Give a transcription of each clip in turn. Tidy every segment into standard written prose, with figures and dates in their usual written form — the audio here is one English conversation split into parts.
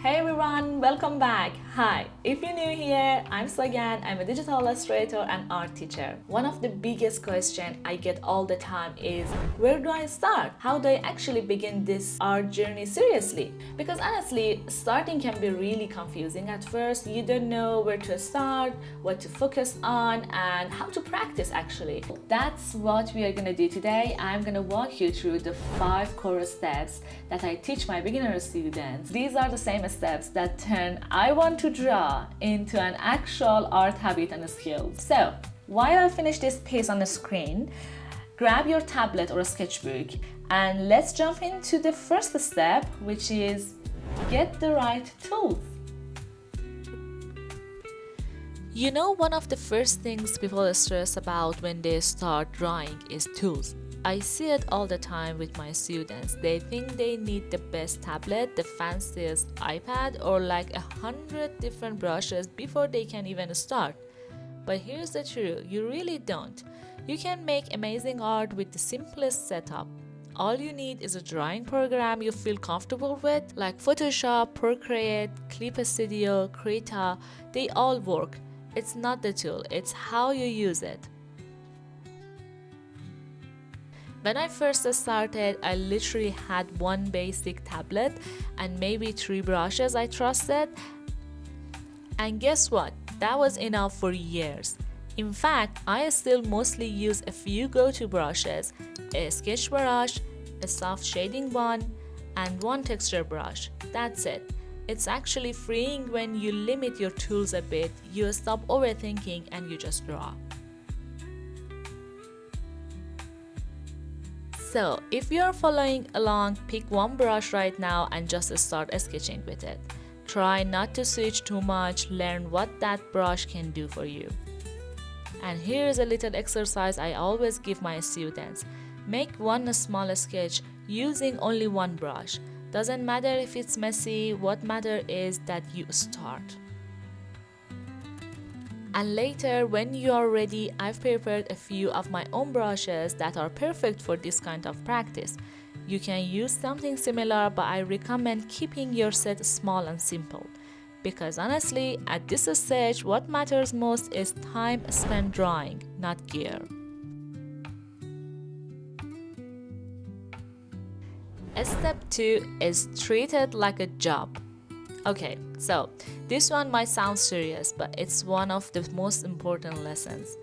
Hey everyone, welcome back. Hi, if you're new here, I'm Sagan. I'm a digital illustrator and art teacher. One of the biggest questions I get all the time is, where do I start? How do I actually begin this art journey seriously? Because honestly, starting can be really confusing at first. You don't know where to start, what to focus on, and how to practice actually. That's what we are gonna do today. I'm gonna walk you through the 5 core steps that I teach my beginner students. These are the same steps that turn I want to draw into an actual art habit and skill. So, while I finish this piece on the screen, grab your tablet or a sketchbook and let's jump into the first step, which is get the right tools. You know, one of the first things people stress about when they start drawing is tools. I see it all the time with my students. They think they need the best tablet, the fanciest iPad, or like 100 different brushes before they can even start. But here's the truth, you really don't. You can make amazing art with the simplest setup. All you need is a drawing program you feel comfortable with, like Photoshop, Procreate, Clip Studio, Krita. They all work. It's not the tool, it's how you use it. When I first started, I literally had one basic tablet and maybe 3 brushes I trusted. And guess what? That was enough for years. In fact, I still mostly use a few go-to brushes, a sketch brush, a soft shading one, and one texture brush. That's it. It's actually freeing when you limit your tools a bit, you stop overthinking and you just draw. So, if you are following along, pick one brush right now and just start sketching with it. Try not to switch too much, learn what that brush can do for you. And here is a little exercise I always give my students. Make one small sketch using only one brush. Doesn't matter if it's messy, what matters is that you start. And later, when you are ready, I've prepared a few of my own brushes that are perfect for this kind of practice. You can use something similar, but I recommend keeping your set small and simple. Because honestly, at this stage, what matters most is time spent drawing, not gear. Step 2 is treat it like a job. Okay, so this one might sound serious, but it's one of the most important lessons.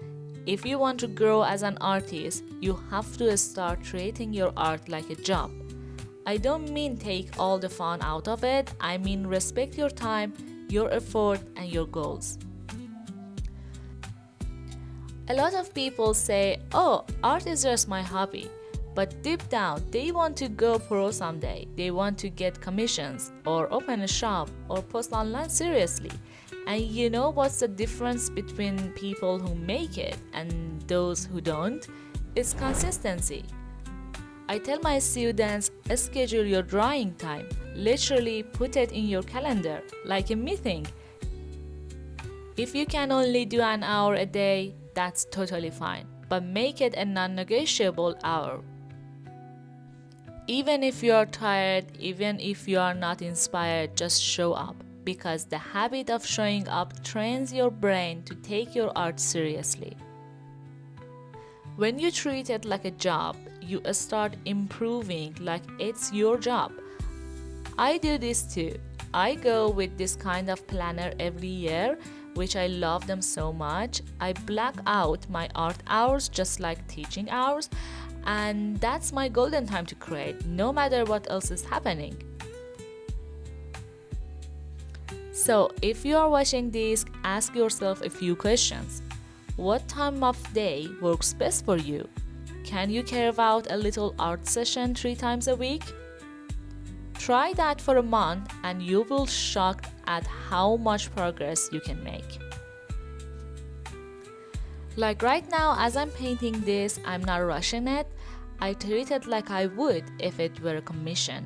If you want to grow as an artist, you have to start treating your art like a job. I don't mean take all the fun out of it, I mean respect your time, your effort, and your goals. A lot of people say, oh, art is just my hobby. But deep down, they want to go pro someday. They want to get commissions, or open a shop, or post online seriously. And you know what's the difference between people who make it and those who don't? It's consistency. I tell my students, schedule your drawing time. Literally put it in your calendar, like a meeting. If you can only do an hour a day, that's totally fine. But make it a non-negotiable hour. Even if you are tired, even if you are not inspired, just show up. Because the habit of showing up trains your brain to take your art seriously. When you treat it like a job, you start improving like it's your job. I do this too. I go with this kind of planner every year, which I love them so much. I black out my art hours just like teaching hours. And that's my golden time to create, no matter what else is happening. So, if you are watching this, ask yourself a few questions. What time of day works best for you? Can you carve out a little art session 3 times a week? Try that for a month and you will be shocked at how much progress you can make. Like right now, as I'm painting this, I'm not rushing it. I treat it like I would if it were a commission.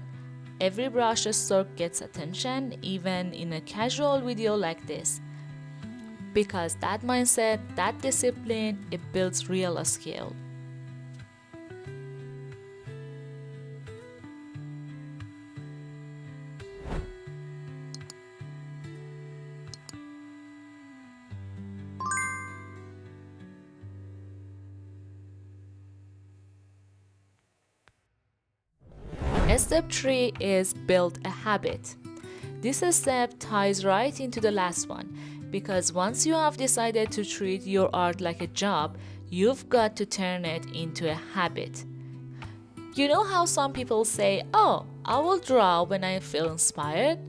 Every brush stroke gets attention, even in a casual video like this. Because that mindset, that discipline, it builds real skill. Step 3 is build a habit. This step ties right into the last one, because once you have decided to treat your art like a job, you've got to turn it into a habit. You know how some people say, "Oh, I will draw when I feel inspired"?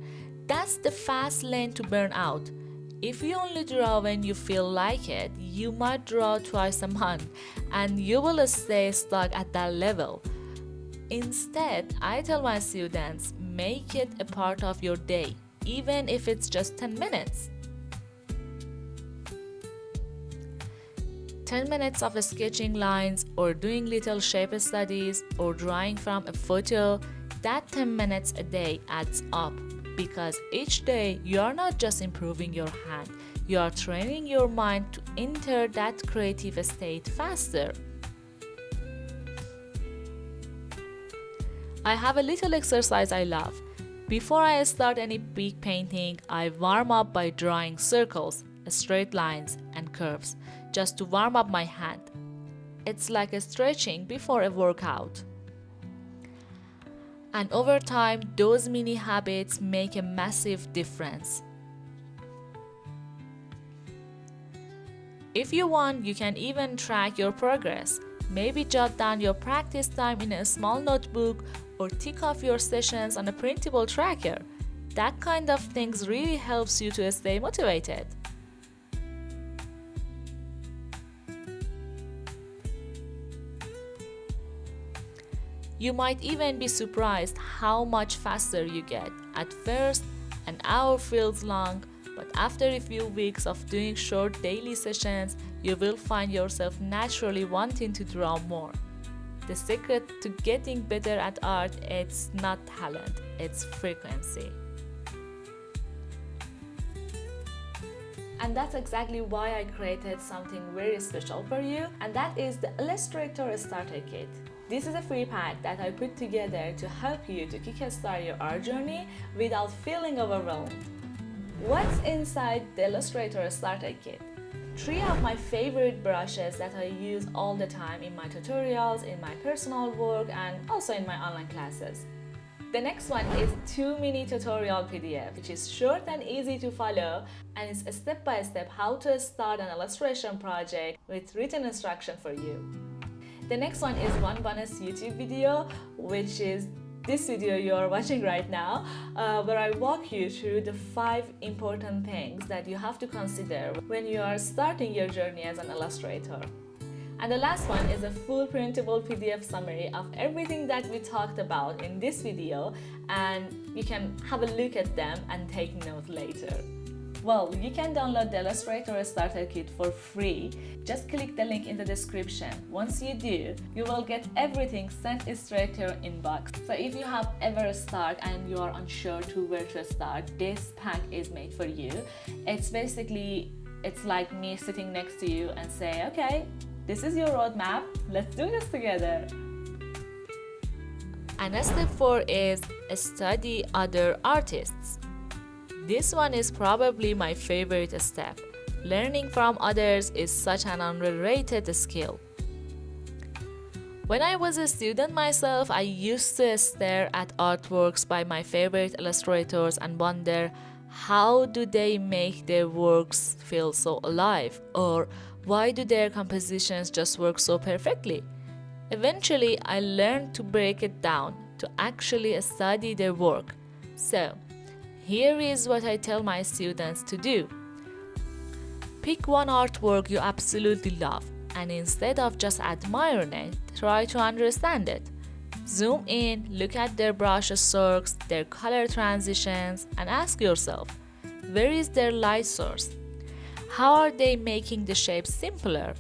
That's the fast lane to burn out. If you only draw when you feel like it, you might draw twice a month and you will stay stuck at that level. Instead, I tell my students, make it a part of your day, even if it's just 10 minutes. 10 minutes of sketching lines or doing little shape studies or drawing from a photo, that 10 minutes a day adds up, because each day you are not just improving your hand, you are training your mind to enter that creative state faster. I have a little exercise I love. Before I start any big painting, I warm up by drawing circles, straight lines, and curves, just to warm up my hand. It's like a stretching before a workout. And over time, those mini habits make a massive difference. If you want, you can even track your progress. Maybe jot down your practice time in a small notebook or tick off your sessions on a printable tracker. That kind of things really helps you to stay motivated. You might even be surprised how much faster you get. At first, an hour feels long, but after a few weeks of doing short daily sessions, you will find yourself naturally wanting to draw more. The secret to getting better at art, it's not talent, it's frequency. And that's exactly why I created something very special for you, and that is the Illustrator Starter Kit. This is a free pack that I put together to help you to kickstart your art journey without feeling overwhelmed. What's inside the Illustrator Starter Kit? 3 of my favorite brushes that I use all the time in my tutorials, in my personal work, and also in my online classes. The next one is 2 mini tutorial PDF, which is short and easy to follow, and it's a step-by-step how to start an illustration project with written instruction for you. The next one is 1 bonus YouTube video, which is this video you are watching right now, where I walk you through the 5 important things that you have to consider when you are starting your journey as an illustrator. And the last one is a full printable PDF summary of everything that we talked about in this video, and you can have a look at them and take note later. Well, you can download the Illustrator Starter Kit for free. Just click the link in the description. Once you do, you will get everything sent straight to your inbox. So if you have ever started and you are unsure to where to start, this pack is made for you. It's like me sitting next to you and say, okay, this is your roadmap, let's do this together. And step 4 is study other artists. This one is probably my favorite step. Learning from others is such an underrated skill. When I was a student myself, I used to stare at artworks by my favorite illustrators and wonder, how do they make their works feel so alive? Or why do their compositions just work so perfectly? Eventually, I learned to break it down, to actually study their work. So, here is what I tell my students to do. Pick one artwork you absolutely love, and instead of just admiring it, try to understand it. Zoom in, look at their brush strokes, their color transitions, and ask yourself, where is their light source? How are they making the shapes simpler?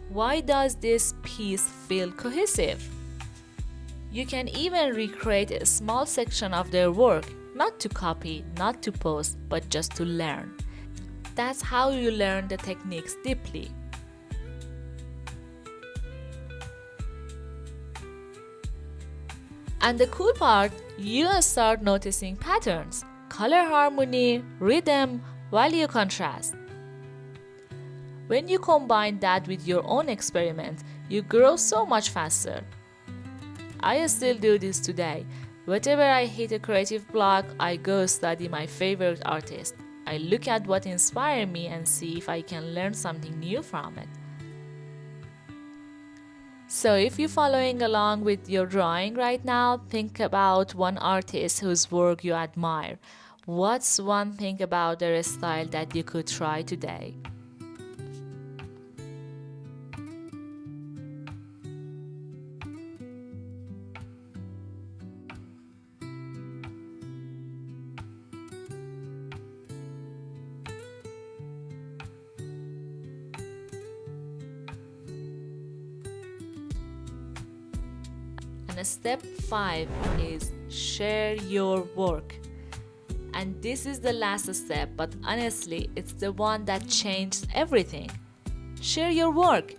Why does this piece feel cohesive? You can even recreate a small section of their work, not to copy, not to post, but just to learn. That's how you learn the techniques deeply. And the cool part, you start noticing patterns, color harmony, rhythm, value contrast. When you combine that with your own experiment, you grow so much faster. I still do this today. Whenever I hit a creative block, I go study my favorite artist. I look at what inspired me and see if I can learn something new from it. So if you're following along with your drawing right now, think about one artist whose work you admire. What's one thing about their style that you could try today? And step 5 is share your work. And this is the last step, but honestly, it's the one that changed everything. Share your work.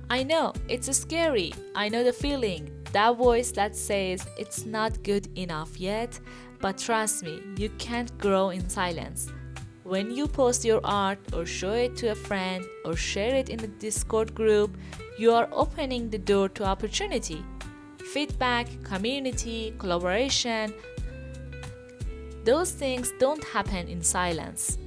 I know, it's scary. I know the feeling, that voice that says it's not good enough yet, but trust me, you can't grow in silence. When you post your art or show it to a friend or share it in a Discord group, you are opening the door to opportunity. Feedback, community, collaboration, those things don't happen in silence.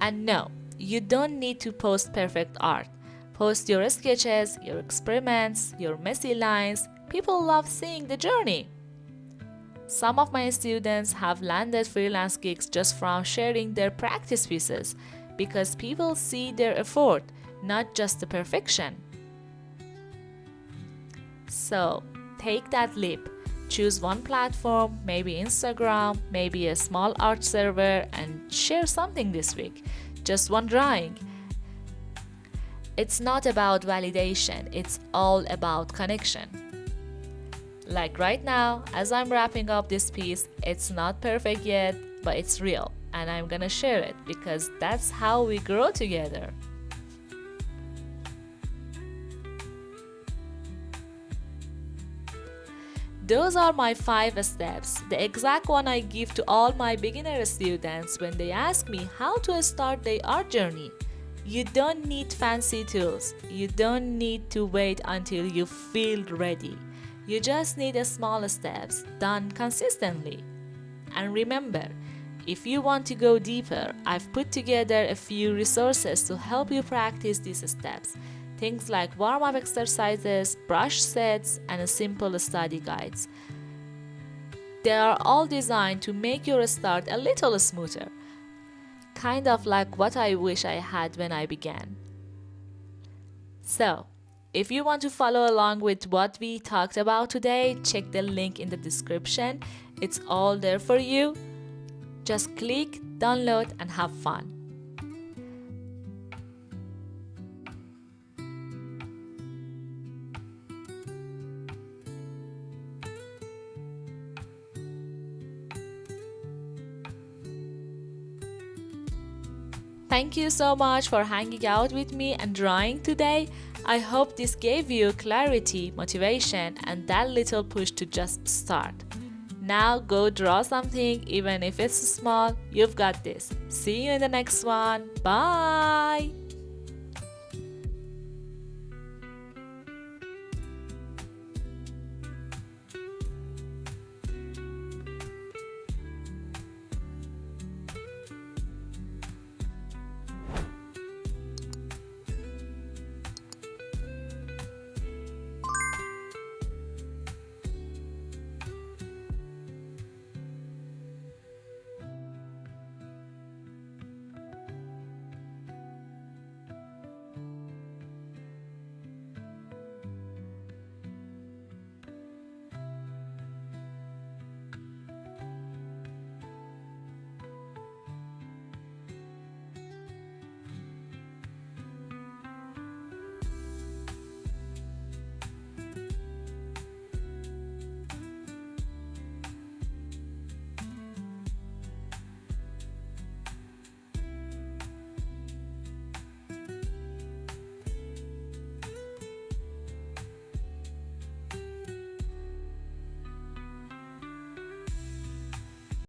And no, you don't need to post perfect art. Post your sketches, your experiments, your messy lines. People love seeing the journey. Some of my students have landed freelance gigs just from sharing their practice pieces because people see their effort, not just the perfection. So, take that leap. Choose one platform, maybe Instagram, maybe a small art server, and share something this week. Just one drawing. It's not about validation, it's all about connection. Like right now, as I'm wrapping up this piece, it's not perfect yet, but it's real, and I'm gonna share it because that's how we grow together. Those are my 5 steps, the exact one I give to all my beginner students when they ask me how to start their art journey. You don't need fancy tools. You don't need to wait until you feel ready. You just need small steps done consistently. And remember, if you want to go deeper, I've put together a few resources to help you practice these steps. Things like warm-up exercises, brush sets, and simple study guides. They are all designed to make your start a little smoother, kind of like what I wish I had when I began. So, if you want to follow along with what we talked about today, check the link in the description. It's all there for you. Just click, download, and have fun. Thank you so much for hanging out with me and drawing today. I hope this gave you clarity, motivation, and that little push to just start. Now go draw something, even if it's small. You've got this. See you in the next one. Bye!